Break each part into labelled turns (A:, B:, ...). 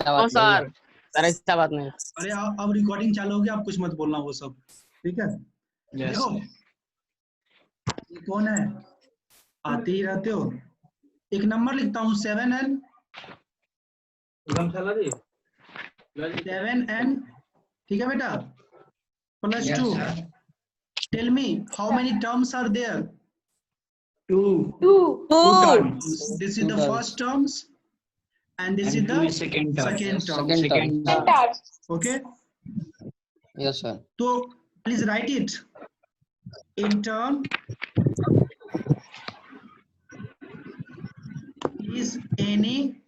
A: ऐसा बात नहीं है सर, ऐसा बात नहीं।
B: अरे अब रिकॉर्डिंग चालू हो गया, आप कुछ मत बोलना वो सब, ठीक है। देखो ये कौन है, आते ही रहते हो। एक नंबर लिखता हूँ 7n, 7n, ठीक है बेटा, +2। Tell me how many terms are there.
C: Two.
B: This is the first terms and this is the second term.
A: Second term.
B: Okay,
A: Yes sir.
B: so please write it. A term is any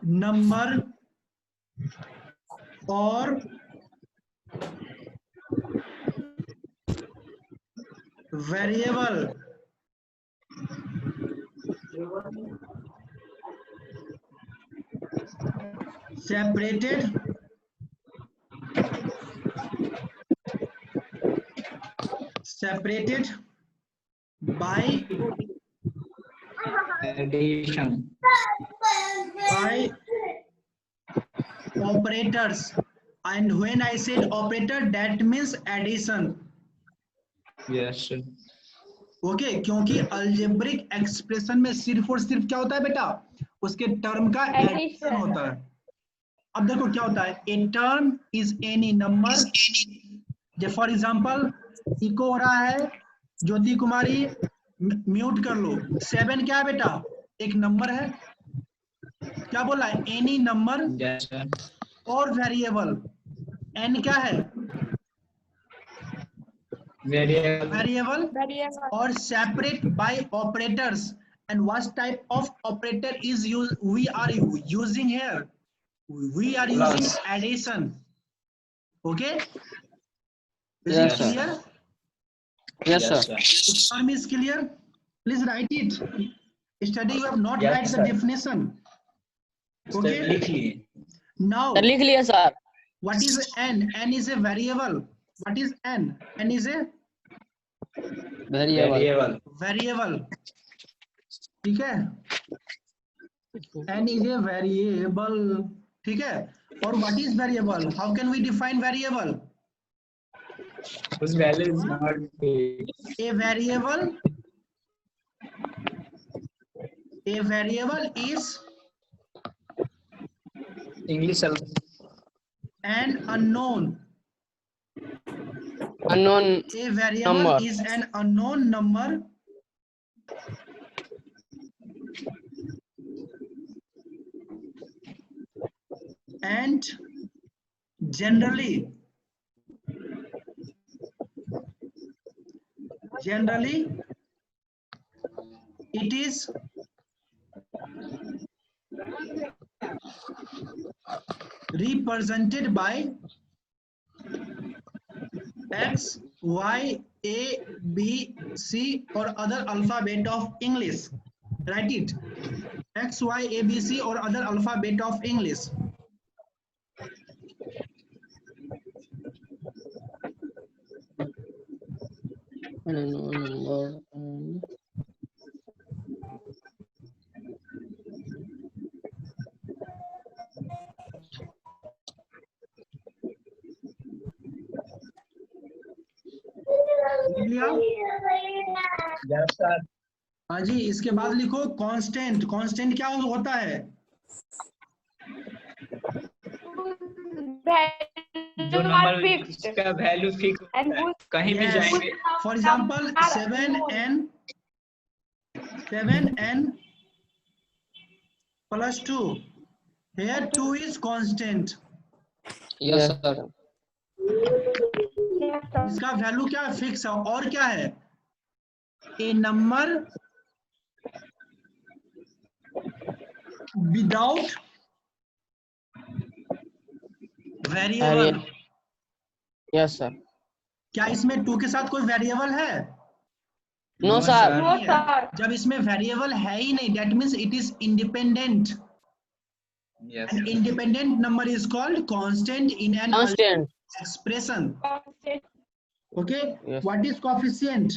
B: number or variable separated by
C: Addition.
B: by operators, and when I said operator that means addition.
C: Yes sir.
B: Okay क्योंकि algebraic expression में सिर्फ और सिर्फ क्या होता है बेटा, उसके टर्म का एडिशन होता है। अब देखो क्या होता है, a term is any number, जो फॉर एग्जांपल इको हो रहा है, ज्योति कुमारी म्यूट कर लो। 7 क्या है बेटा, एक नंबर है, क्या बोला है, एनी नंबर
C: Yes sir.
B: और वेरिएबल। n क्या है,
C: Variable.
B: वेरिएबल और separate by operators. And what type of operator is we are using here, we are using
C: Plus.
B: addition. Okay, is
A: Yes,
B: it
A: sir.
B: clear?
A: Yes sir.
B: The term is clear, please write it. Study, you have not
C: Yes,
B: write the
C: sir.
B: definition. Okay,
C: लिख लिए।
B: now
A: sir लिख लिया sir.
B: what is n? N is a variable. What is n? N is a
A: Variable.
B: variable, ठीक है, n is a variable, ठीक है। और what is variable? How can we define variable?
C: Whose value is not big.
B: A variable is
C: English
B: an unknown.
A: Unknown
B: A variable
A: number.
B: is an unknown number and generally it is represented by X, Y, A, B, C or other alphabet of English. Write it. X, Y, A, B, C or other alphabet of English.
A: unknown number and
C: Yes sir.
B: हाँ जी, इसके बाद लिखो constant. Constant क्या होता है,
C: जो number इसका value fix कहीं भी जाएंगे।
B: For example 7n +2, here 2 is constant,
A: yes sir.
B: इसका वैल्यू क्या है, फिक्स है। और क्या है, a number without variable.
A: Yes sir.
B: क्या इसमें 2 के साथ कोई वेरिएबल है?
A: No sir.
B: नहीं है। जब इसमें वेरिएबल है ही नहीं, that means it is independent.
C: Yes.
B: An independent number is called constant in an
A: Constant.
B: expression. Okay,
A: Yes.
B: what is coefficient?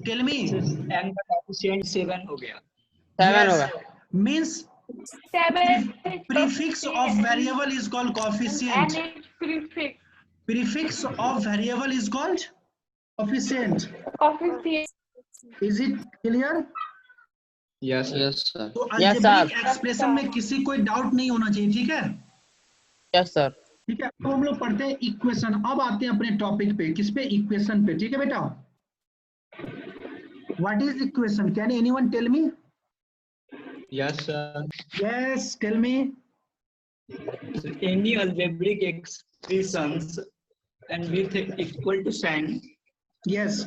B: Tell me.
C: n का कोएफिशिएंट 7 हो गया।
A: 7 होगा।
B: Means
D: 7
B: prefix of variable is called coefficient.
D: and its prefix.
B: Prefix of variable is called coefficient.
D: Coefficient.
B: Is it clear?
C: Yes
A: yes sir.
B: तो
A: yes sir.
B: Algebraic expression में किसी कोई doubt नहीं होना चाहिए, ठीक है?
A: Yes sir.
B: ठीक है, अब हम लोग पढ़ते हैं इक्वेशन। अब आते हैं अपने टॉपिक पे, किस पे? इक्वेशन पे, ठीक है बेटा? What is equation? Can anyone tell me?
C: Yes sir.
B: Yes, tell me.
C: Any algebraic expressions and with equal to sign
B: yes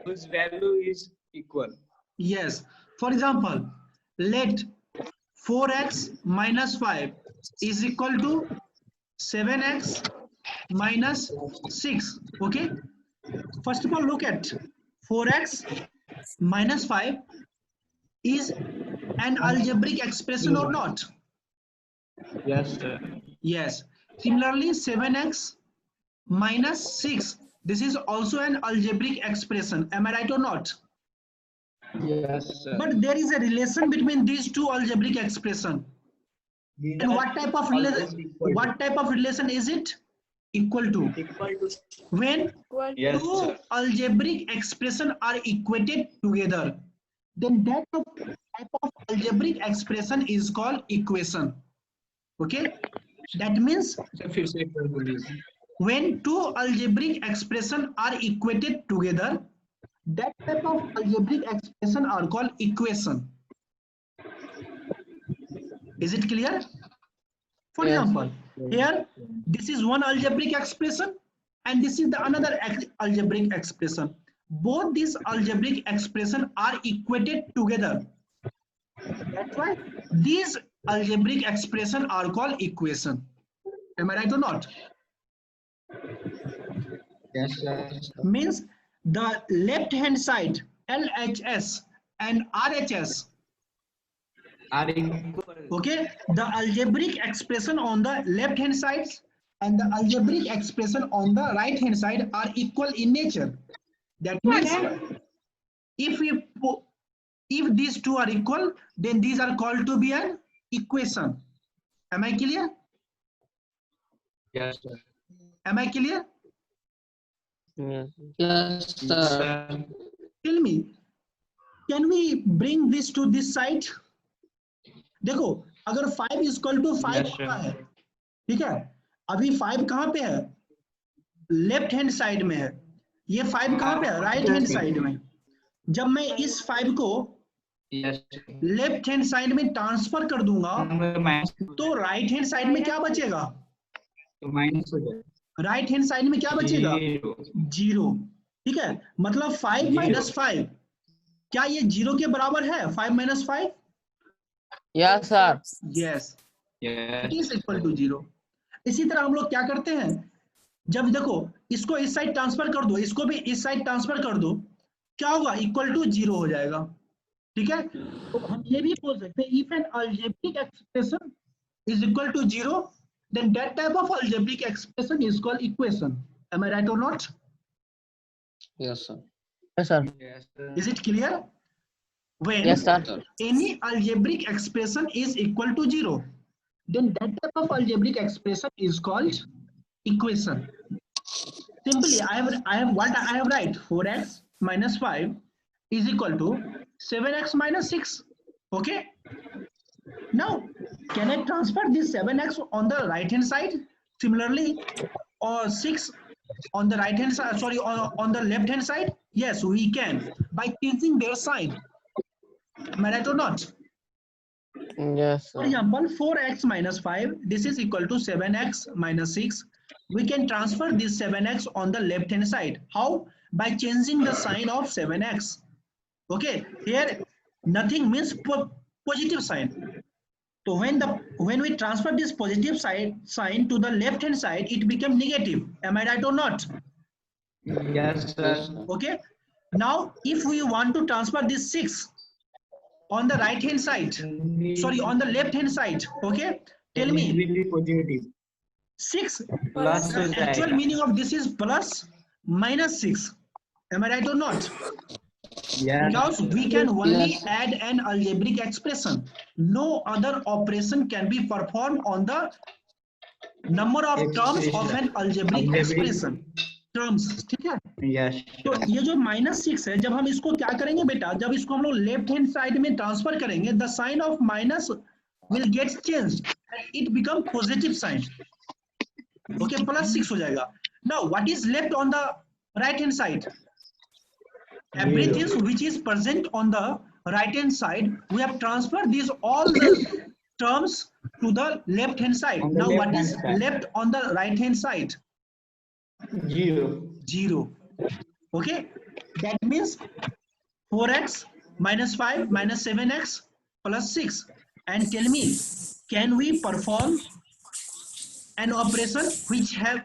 C: whose value is equal.
B: Yes, for example let 4x minus 5 is equal to 7x minus 6. Okay, first of all look at 4x minus 5 is an algebraic expression or not?
C: Yes sir.
B: Yes. Similarly 7x minus 6, this is also an algebraic expression. Am I right or not?
C: Yes sir.
B: But there is a relation between these two algebraic expression. And what type of relation is it? Equal to. When
C: Yes
B: two
C: sir.
B: algebraic expression are equated together, then that type of algebraic expression is called equation. Okay, that means
C: sir फिर से एक बार बोलिए।
B: when two algebraic expression are equated together, that type of algebraic expression are called equation. Is it clear? For
A: Yes.
B: example, here this is one algebraic expression and this is the another algebraic expression. Both these algebraic expression are equated together. That's why these algebraic expression are called equation. Am I right or not?
C: Yes sir.
B: Means the left hand side LHS and RHS,
C: Are equal.
B: okay, the algebraic expression on the left hand side and the algebraic expression on the right hand side are equal in nature. That means if these two are equal, then these are called to be an equation. Am I clear?
C: Yes sir.
B: Am I clear?
A: Yes sir.
B: Tell me, can we bring this to this side? देखो, अगर 5 is equal to 5
C: Yes, sir.
B: होता है, ठीक है? अभी 5 कहाँ पे है? लेफ्ट हैंड साइड में है। ये 5 कहाँ पे है? राइट हैंड साइड में। जब मैं इस 5 को
C: Yes.
B: लेफ्ट हैंड साइड में ट्रांसफर कर दूंगा, तो राइट हैंड साइड में क्या बचेगा?
C: तो माइनस हो जाएगा।
B: राइट हैंड साइड में क्या बचेगा? 0। ठीक है, मतलब 5 माइनस 5, क्या ये 0 के बराबर है? 5 minus 5?
A: Yes sir.
B: Yes,
C: Yes.
B: It is equal to 0। इसी तरह हम लोग क्या करते हैं, जब देखो इसको इस साइड ट्रांसफर कर दो, इसको भी इस साइड ट्रांसफर कर दो, क्या होगा? इक्वल टू 0 हो जाएगा। ठीक है, तो हम ये भी बोल सकते हैं if an algebraic expression is equal to 0, then that type of algebraic expression is called equation. Am I right or not?
A: Yes sir. Yes sir.
C: Yes sir.
B: Is it clear? When
A: yes sir.
B: any algebraic expression is equal to 0, then that type of algebraic expression is called equation. Simply I have write 4x minus 5 is equal to 7x minus 6. Okay, now can I transfer this 7x on the right hand side? Similarly, or 6 on the right hand side, sorry, on the left hand side? Yes, we can, by changing their sign. Am I right or not?
A: Yes
B: For
A: sir.
B: example, 4x minus 5, this is equal to 7x minus 6. We can transfer this 7x on the left hand side. How? By changing the sign of 7x. Okay, here nothing means positive sign. So when we transfer this positive sign to the left hand side, it became negative. Am I right or not?
C: Yes sir.
B: Okay, now if we want to transfer this 6 on the right hand side, sorry, on the left hand side, okay, tell me,
C: It will be positive.
B: 6
C: Plus
B: the
C: हो
B: actual
C: जाएगा।
B: meaning of this is plus minus 6. Am I right or not?
C: Yes.
B: Because we can only
A: Yes.
B: add an algebraic expression. No other operation can be performed on the number of terms of an algebraic expression. Terms, ठीक है?
C: Yes.
B: तो ये जो -6 है, जब हम इसको क्या करेंगे बेटा, जब इसको हम लोग लेफ्ट हैंड साइड में ट्रांसफर करेंगे, the sign of minus will get changed and it become positive sign. Okay, +6 हो जाएगा. Now what is left on the right hand side? Everything which is present on the right hand side, we have transferred these all the terms to the left hand side.
C: On the
B: Now what
C: left-hand
B: is
C: side.
B: left on the right hand side?
C: 0.
B: 0. Okay, that means 4x minus 5 minus 7x plus 6. And tell me, can we perform an operation which have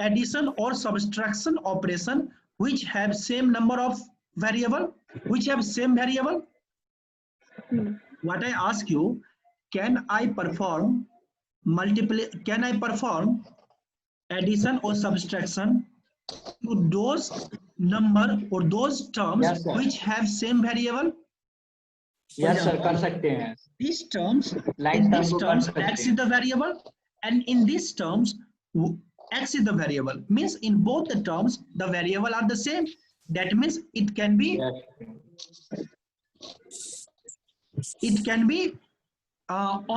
B: addition or subtraction operation which have same number of variable, which have same variable? What I ask you, can I perform addition or subtraction to those number or those terms
C: Yes, sir.
B: which have same variable?
C: Yes sir, कर सकते हैं.
B: These terms,
C: Like
B: in
C: term
B: these
C: को कर
B: terms
C: सकते
B: x
C: हैं.
B: is the variable and in these terms x is the variable, means in both the terms the variable are the same. That means it can be
C: Yes.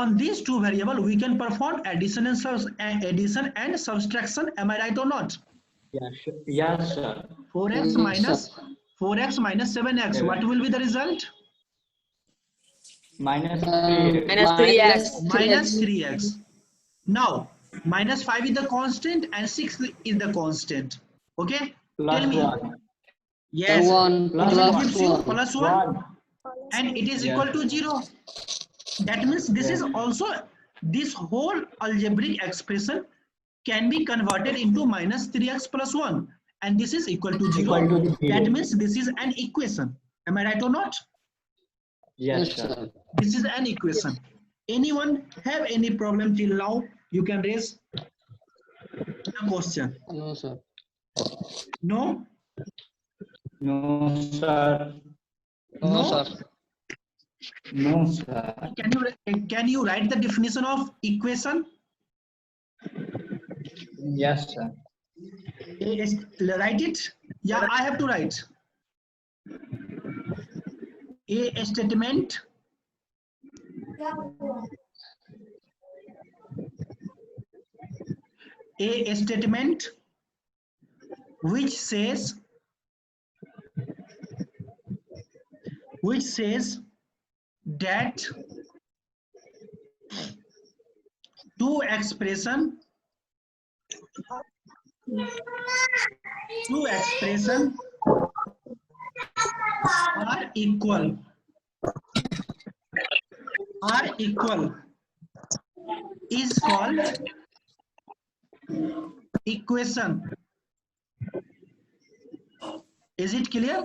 B: on these two variable we can perform addition and subtraction. Am I right or not?
C: Yes. Yes sir.
B: 4x
A: Yes,
B: minus
A: sir.
B: 4x minus 7x.
C: Seven.
B: What will be the result?
C: Minus
A: Minus
C: 3x.
B: Minus 3x. Now minus 5 is the constant and 6 is the constant. Okay,
C: Plus
B: tell me.
C: 1.
B: Yes,
A: 1
B: it will
A: plus
B: gives you
A: 1.
B: plus 1
C: 1.
B: and it is
C: Yes.
B: equal to 0. That means this
C: Yes.
B: is also, this whole algebraic expression can be converted into minus 3x plus 1 and this is equal to 0.
C: Equal to 0.
B: That means this is an equation. Am I right or not?
C: Yes
A: Yes,
C: sir.
A: sir.
B: This is an equation. Anyone have any problem till now? You can raise a question.
A: No, sir.
B: No?
C: No sir.
A: No, sir.
C: No sir.
B: Can you write the definition of equation?
C: Yes sir.
B: Write it. Yeah, I have to write. A statement which says that two expression are equal is called equation. Is it clear?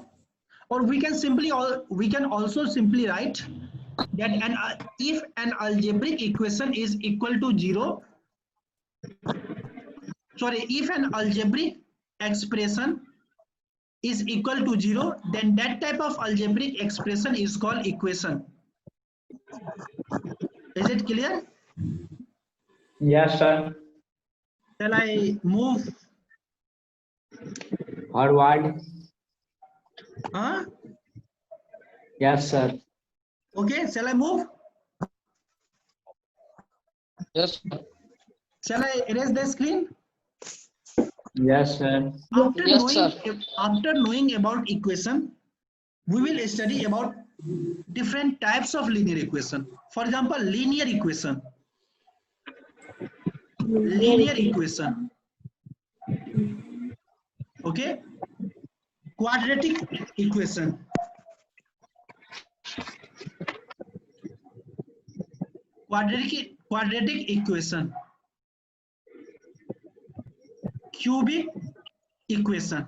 B: Or we can also simply write that if an algebraic equation is equal to 0, sorry, if an algebraic expression is equal to 0, then that type of algebraic expression is called equation. Is it clear?
C: Yes sir.
B: Shall I move?
C: Forward.
B: Huh?
C: Yes sir.
B: Okay, shall I move?
A: Yes, sir.
B: Shall I erase the screen?
C: Yes sir.
B: After knowing about equation, we will study about different types of linear equation. For example, linear equation. Okay, quadratic equation. Quadratic equation. Cubic equation.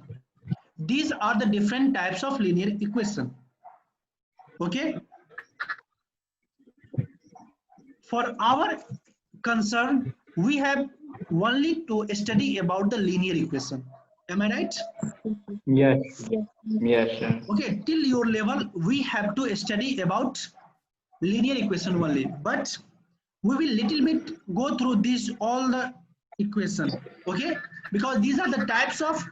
B: These are the different types of linear equation. Okay, for our concern we have only to study about the linear equation. Am I right?
C: Yes. Yes, sir.
B: Okay, till your level, we have to study about linear equation only, but we will little bit go through this all the equation, okay? Because these are the types of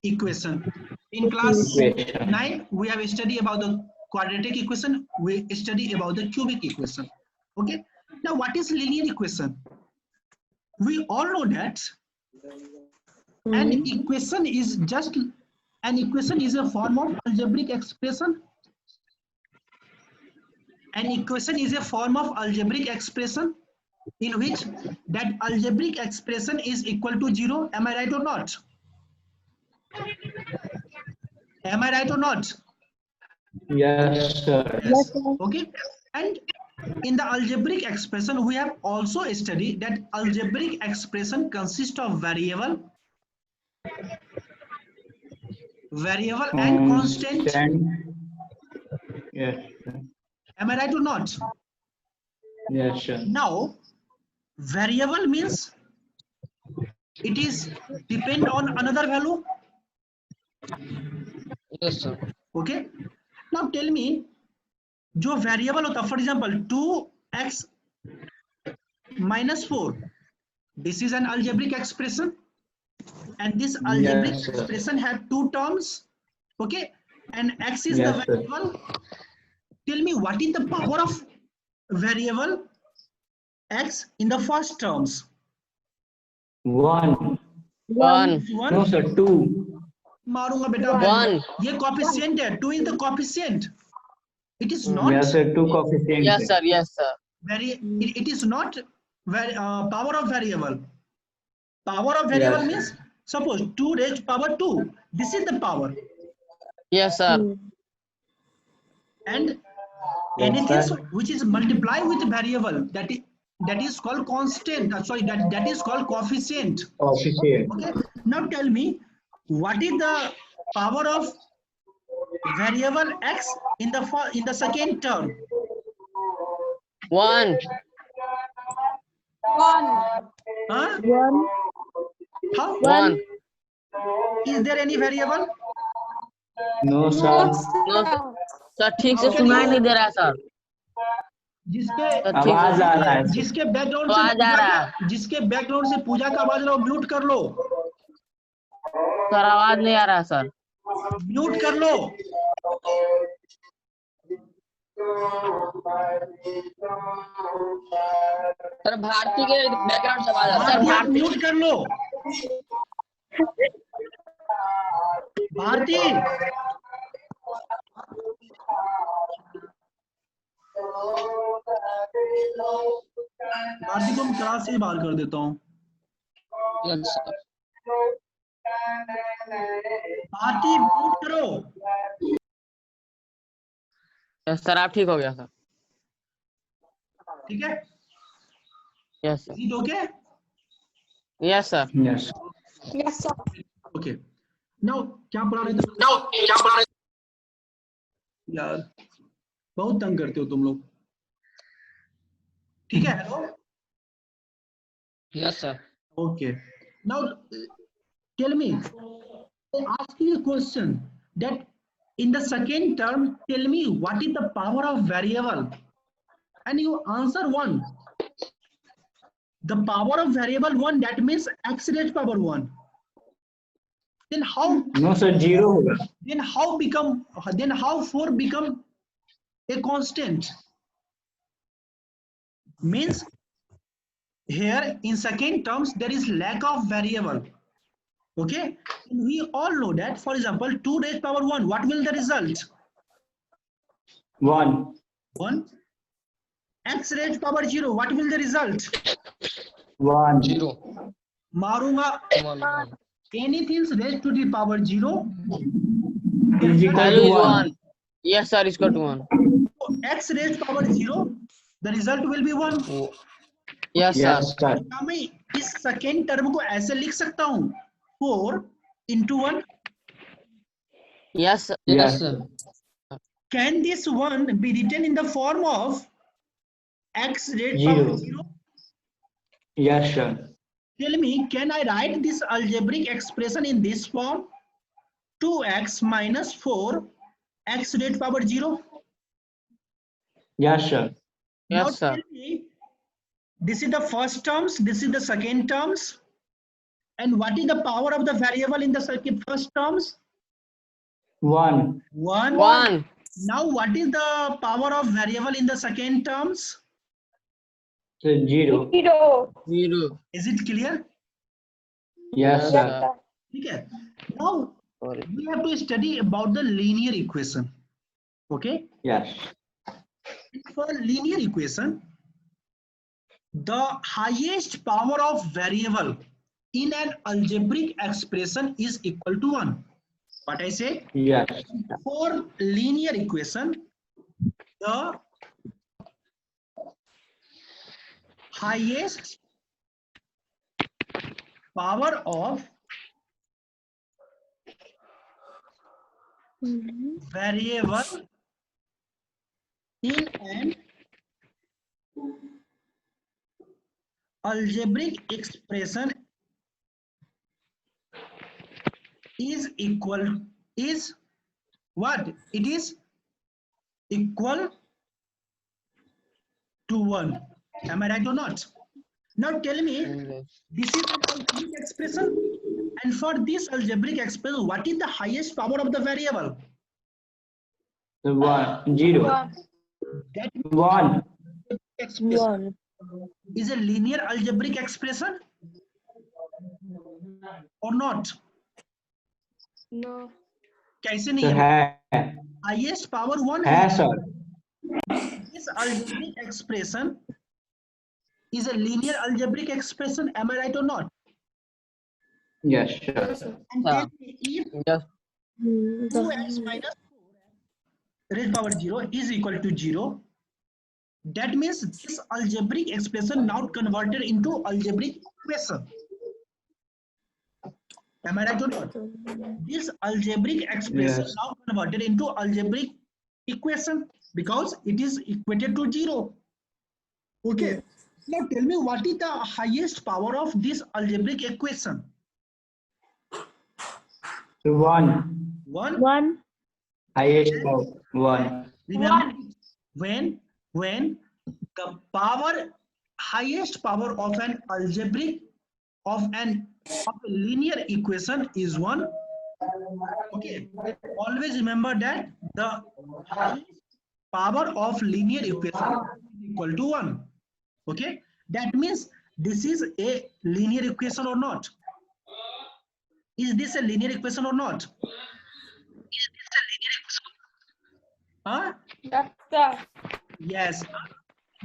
B: equation. In class
C: Equation.
B: 9, we have studied about the quadratic equation, we study about the cubic equation, okay? Now, what is linear equation? We all know that an equation is just an equation is a form of algebraic expression. An equation is a form of algebraic expression in which that algebraic expression is equal to 0. Am I right or not? Am I right or not?
C: Yes, sir.
B: Yes. Okay. And in the algebraic expression, we have also studied that algebraic expression consists of variable and constant.
C: Yes, sir.
B: Am I right or not?
C: Yes, sir.
B: Now, variable means it is depend on another value.
A: Yes, sir.
B: Okay. Now tell me, जो variable होता, for example, 2x minus 4. This is an algebraic expression, and this algebraic
C: Yes, sir.
B: expression have two terms. Okay, and x is
C: Yes,
B: the
C: sir.
B: variable. Tell me what is the power of variable x in the first terms?
C: 1.
A: 1.
C: No, sir. 2.
B: मारूंगा बेटा
A: 1.
B: ये coefficient है, 2 is the coefficient. It is not
C: Yes, sir. 2 coefficient.
A: Yes, sir. Yes, sir.
B: it is not power of variable. Power of variable
C: Yes.
B: means suppose 2 raised to power 2. This is the power.
A: Yes, sir.
B: And
C: Yes,
B: anything
C: sir.
B: which is multiplied with variable that is called constant. Sorry, that is called coefficient.
C: Coefficient.
B: Okay. Now tell me, what is the power of variable x in the second term?
A: 1.
D: 1.
B: Huh? How?
A: 1.
B: Is there any variable?
C: No, sir.
A: No, sir ठीक से सुनाई नहीं दे रहा sir.
B: जिसके
C: आवाज आ रहा है.
B: जिसके बैकग्राउंड
A: आवाज आ रहा
B: से जिसके बैकग्राउंड से पूजा का आवाज लो, म्यूट कर लो.
A: सर आवाज नहीं आ रहा सर.
B: म्यूट कर लो.
A: सर भारती के बैकग्राउंड से आवाज आ रहा है. सर
B: भारती, आप
A: भारती.
B: म्यूट कर लो. भारती, भारती को हम क्लास से ही बाहर कर देता हूँ.
A: Yes, sir.
B: भारती म्यूट करो.
A: Yes, सर आप ठीक हो गया सर.
B: ठीक है.
A: Yes, sir.
B: Is it okay?
A: Yes, sir.
C: Yes.
D: Yes, sir.
B: Okay. Now क्या पढ़ा रहे थे? यार बहुत तंग करते हो तुम लोग. ठीक है. Hello.
A: Yes, sir.
B: Okay. Now tell me, I ask you a question that in the second term, tell me what is the power of variable, and you answer 1. The power of variable 1, that means x raised to power 1. Then how?
C: No, sir. 0 होगा.
B: Then how 4 become a constant? Means here in second terms there is lack of variable. Okay, and we all know that, for example, 2 raised to power 1, what will the result?
C: 1.
B: 1. X raised to power 0, what will the result?
C: 1.
A: 0.
B: मारूंगा.
A: 1.
B: Anything raised to the power 0
C: Is equal
A: Value
C: to
A: is
C: 1.
A: 1. Yes, sir. Is equal to 1.
B: x raised to power 0, the result will be 1.
A: Yes, sir.
C: Yes, sir.
B: क्या मैं इस second term को ऐसे लिख सकता हूँ? 4 into 1.
A: Yes, sir.
C: Yes.
A: Yes, sir.
B: Can this 1 be written in the form of x raised to power 0?
C: Yes, sir.
B: Tell me, can I write this algebraic expression in this form? 2x minus 4 x raised power 0.
E: Yes, sir.
B: Now
A: Yes, sir.
B: tell me, this is the first terms, this is the second terms, and what is the power of the variable in the first terms?
E: 1.
B: 1.
A: 1.
B: Now what is the power of variable in the second terms?
E: So 0.
D: 0.
A: 0.
B: Is it clear?
E: Yes,
D: Yes,
E: sir.
D: sir.
B: Okay. Now
A: Sorry.
B: we have to study about the linear equation. Okay.
E: Yes.
B: For linear equation, the highest power of variable in an algebraic expression is equal to 1. What I say?
E: Yes.
B: For linear equation, the highest power of variable in an algebraic expression is what? It is equal to 1. Am I right or not? Now tell me, this is an algebraic expression, and for this algebraic expression, what is the highest power of the variable?
E: 1. 0.
D: 1.
B: That
E: 1.
B: expression is a linear algebraic expression or not?
D: No.
B: कैसे
E: So
B: नहीं है?
E: है.
B: Highest power 1
E: है,
B: है.
E: sir.
B: This algebraic expression is a linear algebraic expression. Am I right or not?
E: Yes, sir.
B: And tell me, if
A: Yes.
B: 2x minus 4 raised power 0 is equal to 0, that means this algebraic expression now converted into algebraic equation. Am I right or not? This algebraic expression
E: Yes.
B: now converted into algebraic equation because it is equated to 0. Okay. Now tell me, what is the highest power of this algebraic equation?
E: So 1.
B: 1.
E: Highest power. 1.
B: Remember, when the highest power of an algebraic of a linear equation is 1. Okay. Always remember that the highest power of linear equation is equal to 1. Okay. That means this is a linear equation or not? Is this a linear equation or not? Huh?
D: Yes, sir.
B: Yes,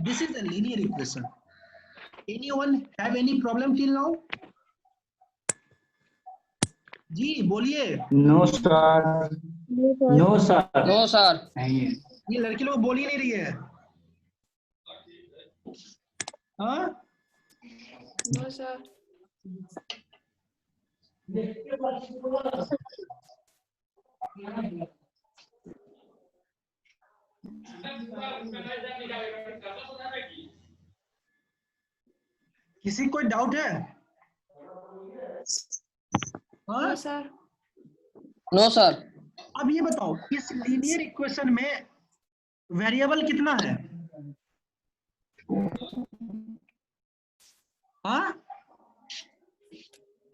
B: this is a linear equation. Anyone have any problem till now? जी बोलिए.
E: No, sir. No, sir.
A: No, sir.
E: नहीं है.
B: ये लड़की लोग बोल ही नहीं रही है. हाँ?
D: No, sir.
B: किसी कोई डाउट है? हाँ?
D: No, sir.
A: No, sir.
B: अब ये बताओ, इस लीनियर इक्वेशन में वेरिएबल कितना है? हाँ?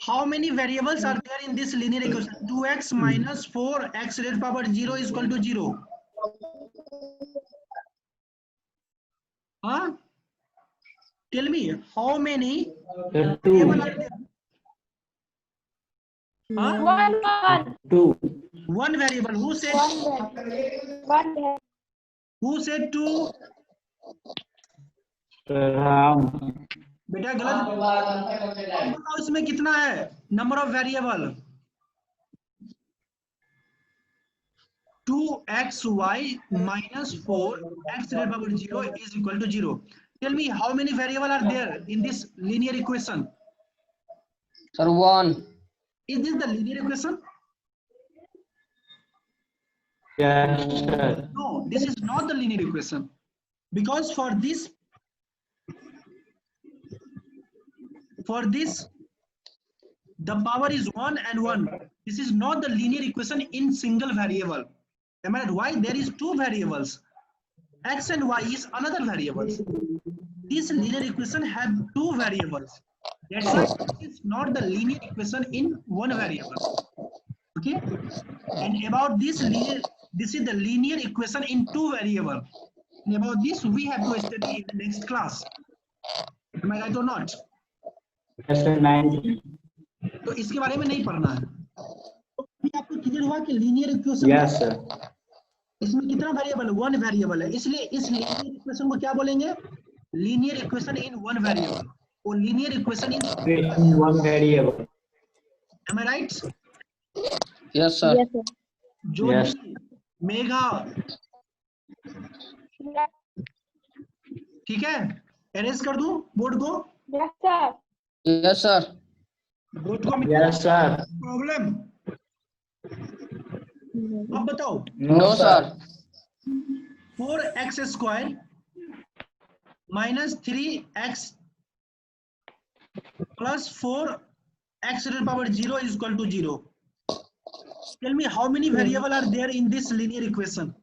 B: How many variables are there in this linear equation? 2x minus 4x raised power 0 is equal to 0. Huh? Tell me, how many variables are there? Huh?
D: 1.
E: 2.
B: One variable. Who said?
D: 1.
B: Who said 2?
E: Ram.
B: बेटा गलत. बताओ इसमें कितना है? Number of variable 2xy minus 4x raised power 0 is equal to 0. Tell me, how many variables are there in this linear equation?
A: Sir, 1.
B: Is this the linear equation?
E: Yes, sir.
B: No, this is not the linear equation, because for For this, the power is 1 and 1. This is not the linear equation in single variable. Am I right? Why? There is two variables. X and Y is another variables. This linear equation have two variables. That's why it is not the linear equation in one variable. Okay? And about this linear, this is the linear equation in two variable. And about this we have to study in the next class. Am I right or not?
E: Yes, sir. 9.
B: तो इसके बारे में नहीं पढ़ना है। तो अभी आपको क्लियर हुआ कि लीनियर इक्वेशन
E: Yes, sir.
B: इसमें कितना वेरिएबल? वन वेरिएबल है, इसलिए इस लीनियर इक्वेशन को क्या बोलेंगे? Linear equation in one variable और linear equation in
E: One variable.
B: Am I right?
A: Yes, sir.
D: Yes, sir.
B: जो
E: Yes.
B: मेगा, ठीक है, अरेंज कर दूं बोर्ड को?
D: Yes, sir.
A: Yes, sir.
B: Board को
E: Yes, sir.
B: प्रॉब्लम? अब बताओ।
A: No, sir.
B: 4x square minus 3x plus 4x to the power 0 is equal to 0. Tell me how many variables are there in this linear equation?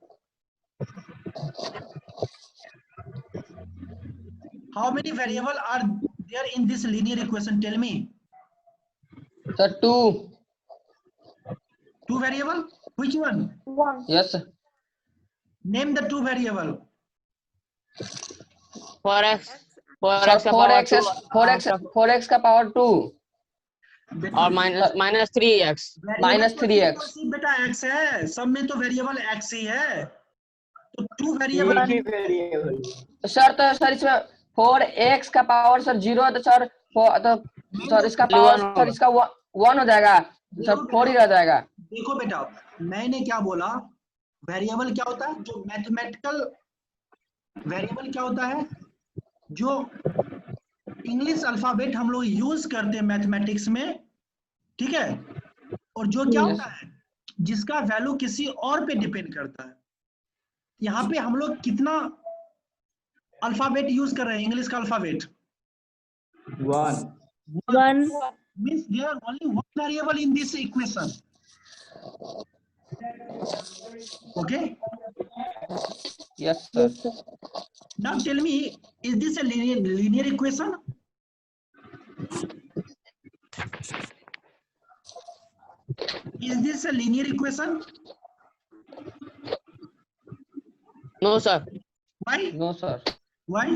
B: How many variables are there in this linear equation? Tell me.
A: Sir, 2.
B: Two variable? Which one?
D: 1.
A: Yes, sir.
B: Name the two variable.
A: 4x.
F: 4x का power 2
A: 4x का power 2 और
B: बेटा
A: minus 3x minus 3x
B: बेटा x है, सब में तो variable x ही है, तो टू वेरिएबल।
E: एक ही variable.
A: सर तो सर इसमें 4x का पावर सर 0 है तो सर तो सर इसका पावर सर इसका 1 हो जाएगा, सर 4 ही रह जाएगा।
B: देखो बेटा, मैंने क्या बोला, वेरिएबल क्या होता है? जो मैथमेटिकल वेरिएबल क्या होता है? जो इंग्लिश अल्फाबेट हम लोग यूज करते हैं मैथमेटिक्स में, ठीक है, और जो क्या होता है, जिसका वैल्यू किसी और पे डिपेंड करता है। यहाँ पे हम लोग कितना अल्फाबेट यूज कर रहे हैं? इंग्लिश का alphabet
E: 1.
D: 1.
B: means there are only one variable in this equation. Okay,
A: Yes, sir.
B: now tell me, is this a linear equation? Is this a linear equation?
A: No, sir.
B: Why?
A: No, sir.
B: Why?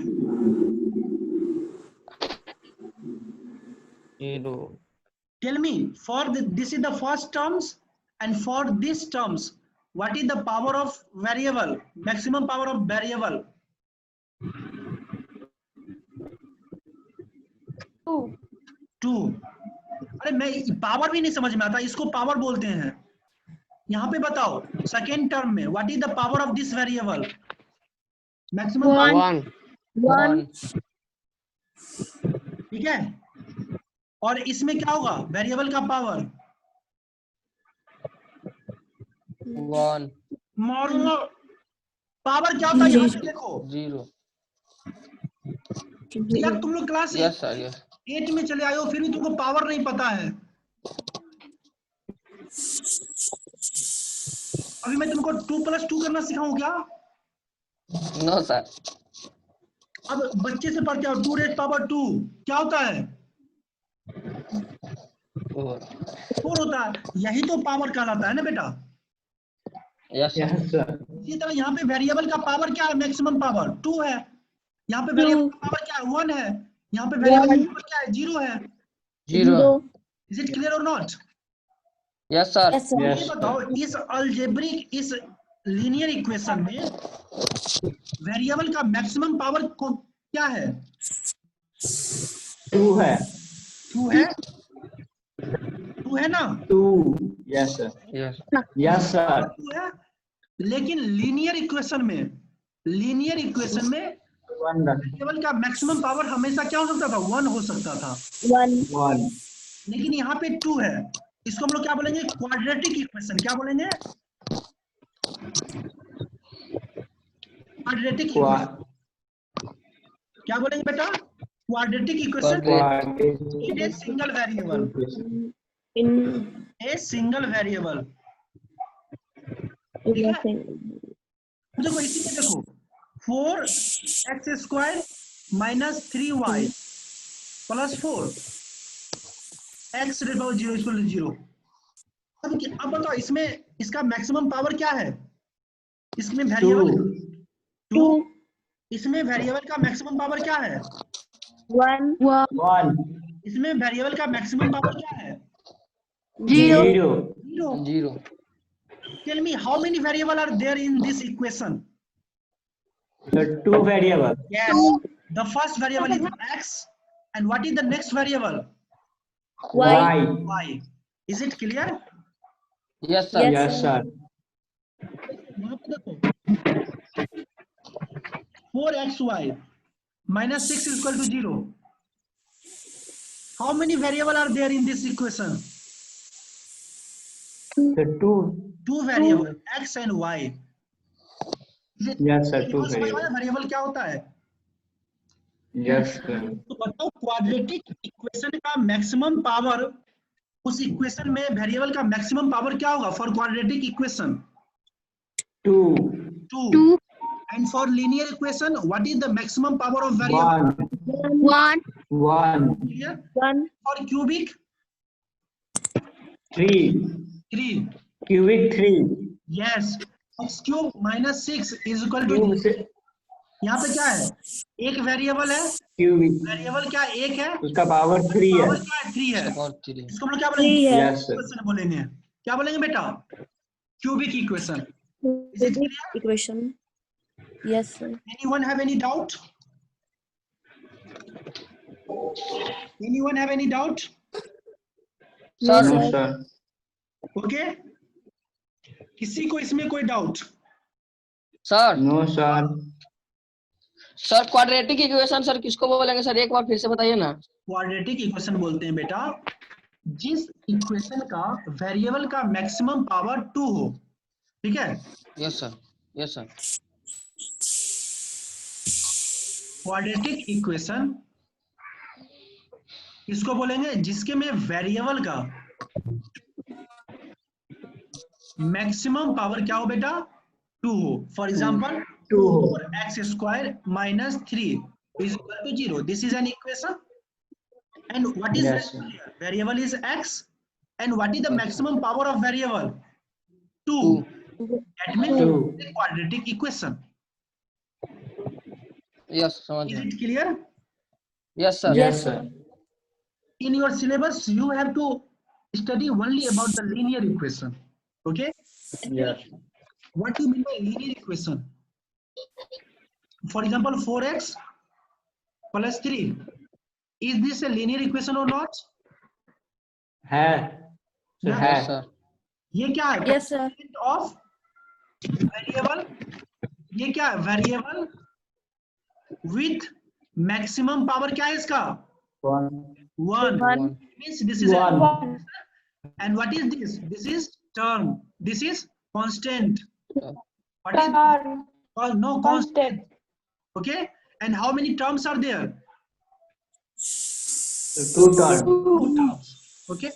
B: Tell me, for this is the first terms, and for these terms, what is the power of variable? Maximum power of variable? 2. अरे मैं power भी नहीं समझ में आता, इसको power बोलते हैं। यहाँ पे बताओ, सेकेंड टर्म में what is the power of this variable? Maximum power
A: 1.
B: ठीक है, और इसमें क्या होगा? वेरिएबल का पावर
A: 1.
B: मॉडल पावर क्या होता है? यहाँ पे देखो
A: 0.
B: यार तुम लोग क्लास
A: Yes, sir. Yes.
B: 8 में चले आए हो, फिर भी तुमको पावर नहीं पता है। अभी मैं तुमको 2 + 2 करना सिखाऊं क्या?
A: No, sir.
B: अब बच्चे से पढ़ते हो 2 raised power 2 क्या होता है? 4 होता है। यही तो पावर कहलाता है ना बेटा।
A: Yes, sir.
E: Yes, sir.
B: इसी तरह यहाँ पे वेरिएबल का पावर क्या है? मैक्सिमम पावर 2 है। यहाँ पे वेरिएबल का पावर क्या है? 1 है। यहाँ पे वेरिएबल का पावर क्या है? 0 है।
A: 0.
B: इज इट क्लियर और not?
A: Yes, sir.
D: Yes, sir.
E: Yes,
B: ये बताओ, इस अलजेब्रिक, इस लीनियर इक्वेशन में वेरिएबल का मैक्सिमम पावर को क्या है?
E: 2 है.
B: 2 है। 2 है ना?
E: 2. Yes, sir.
A: Yes.
E: Yes, sir.
B: 2 है, लेकिन लीनियर इक्वेशन में
E: 1.
B: वेरिएबल का मैक्सिमम पावर हमेशा क्या हो सकता था? 1 हो सकता था।
E: 1.
B: लेकिन यहाँ पे 2 है। इसको हम लोग क्या बोलेंगे? Quadratic equation. क्या बोलेंगे? Quadratic equation. क्या बोलेंगे बेटा? quadratic equation in a single variable. A single variable. ठीक है? देखो इसी में देखो 4x² minus 3y plus 4 x = 0 अब बताओ इसमें इसका मैक्सिमम पावर क्या है? इसमें वेरिएबल 2, इसमें वेरिएबल का मैक्सिमम पावर क्या है?
E: 1
B: इसमें वेरिएबल का मैक्सिमम पावर क्या है?
E: 0
B: Tell me how many variables are there in this equation?
E: the 2 variable
B: Yes, the first variable is x, and what is the next variable?
E: y.
B: Is it clear?
A: Yes sir.
E: Yes sir.
B: यहाँ पे देखो 4xy minus 6 is equal to 0. How many variables are there in this equation?
E: The
B: 2 variables, x and y.
E: yes sir 2 variable.
B: Variable क्या होता है?
E: Yes sir.
B: तो बताओ quadratic equation का maximum power, उस इक्वेशन में वेरिएबल का मैक्सिमम पावर क्या होगा for quadratic equation? 2. And for linear equation, what is the maximum power of variable?
E: 1
B: Clear? For cubic?
E: 3 cubic 3
B: Yes. x cube minus 6 is equal to यहाँ पे क्या है? एक वेरिएबल है,
E: cubic
B: वेरिएबल क्या एक है,
E: उसका पावर 3 है.
B: पावर क्या है? 3 है.
A: और 3
B: इसको हम लोग क्या बोलेंगे?
E: Yes sir.
B: इक्वेशन बोलेंगे. क्या बोलेंगे बेटा? Cubic equation. Is it clear?
G: Equation. Yes sir.
B: Anyone have any doubt? Anyone have any doubt?
A: sir.
E: No sir.
B: Okay. किसी को इसमें कोई doubt?
A: Sir
E: No sir.
A: Sir quadratic equation sir किसको बोलेंगे सर, एक बार फिर से बताइए ना.
B: क्वाड्रेटिक इक्वेशन बोलते हैं बेटा जिस इक्वेशन का वेरिएबल का मैक्सिमम पावर 2 हो. ठीक है?
A: Yes sir. Yes sir.
B: Quadratic equation इसको बोलेंगे जिसके में वेरिएबल का मैक्सिमम पावर क्या हो बेटा? 2 हो. For example 4x² minus 3 is equal to 0. This is an equation. And what is
E: Yes,
B: variable here? Variable is x. And what is the maximum power of variable? 2. That means
E: 2.
B: it's a quadratic equation.
A: Yes समझ
B: Is
A: गए.
B: it clear?
A: Yes sir.
E: Yes sir.
B: In your syllabus, you have to study only about the linear equation. Okay?
E: Yes.
B: What do you mean by linear equation? For example, 4x plus 3. Is this a linear equation or not?
E: है sir.
B: Yeah.
E: है
A: yes sir.
B: ये क्या है?
G: Yes sir.
B: Of variable. ये क्या है? Variable with maximum power क्या है इसका? 1. Means this is a,
E: 1.
B: and what is this? This is term. This is constant. What is
D: Star.
B: no constant? Okay. And how many terms are there?
E: 2 terms.
B: 2 terms. Okay.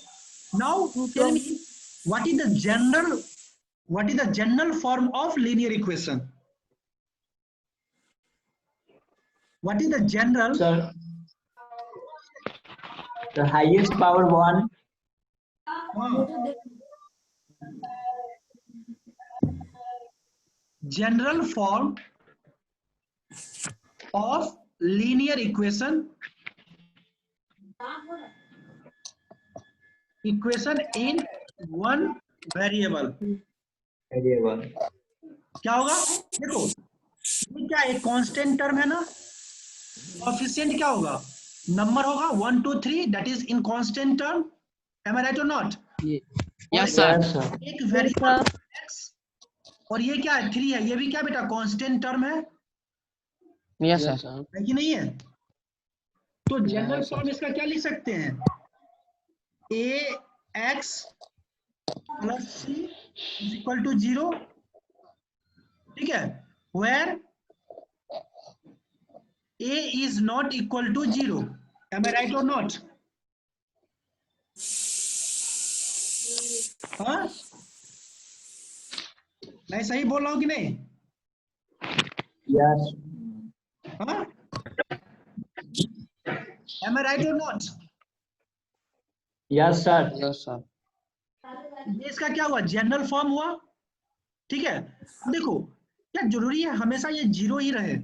B: Now tell me what is the general form of linear equation? What is the general?
E: Sir, the highest power 1.
B: General form of linear equation in one variable. क्या होगा? देखो ये क्या एक constant term है ना, coefficient क्या होगा? नंबर होगा 1 2 3 that is in constant term. Am I right or not?
F: Yes sir.
E: Yes sir.
B: एक वेरिएबल x और ये क्या है 3 है, ये भी क्या बेटा कांस्टेंट टर्म है,
F: Yes sir.
B: है कि नहीं है? तो जनरल फॉर्म इसका क्या लिख सकते हैं? ax plus c is equal to 0. ठीक है? Where a is not equal to 0. Am I right or not? हाँ, मैं सही बोल रहा हूँ कि नहीं?
E: Yes.
B: हाँ? Am I right or not?
E: Yes, sir.
F: Yes, sir.
B: ये इसका क्या हुआ? जनरल फॉर्म हुआ। ठीक है, देखो क्या जरूरी है हमेशा ये 0 ही रहे?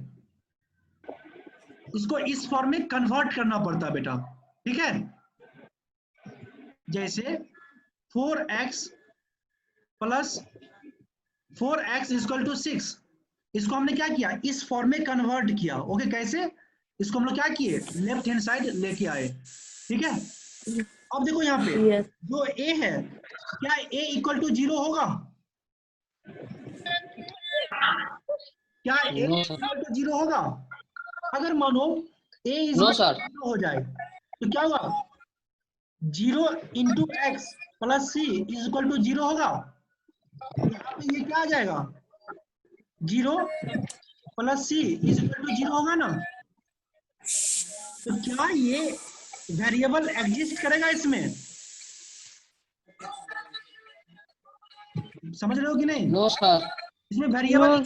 B: इसको इस फॉर्म में कन्वर्ट करना पड़ता है बेटा। ठीक है, जैसे 4x plus 4x equal to 6, इसको हमने क्या किया? इस फॉर्म में कन्वर्ट किया। ओके, कैसे? इसको हम लोग क्या किए? लेफ्ट हैंड साइड लेके आए। ठीक है, अब देखो यहाँ पे
G: Yes.
B: जो a है, क्या a इक्वल टू 0 होगा? क्या a
F: No, sir.
B: Equal to 0 होगा? अगर मानो a इज
F: No, sir.
B: 0 हो जाए तो क्या होगा? 0 into x plus c is equal to 0 होगा। यहाँ पे ये क्या आ जाएगा? 0 plus c is equal to 0 होगा ना? तो क्या ये वेरिएबल एग्जिस्ट करेगा इसमें? समझ रहे हो कि नहीं?
F: No, sir.
B: इसमें वेरिएबल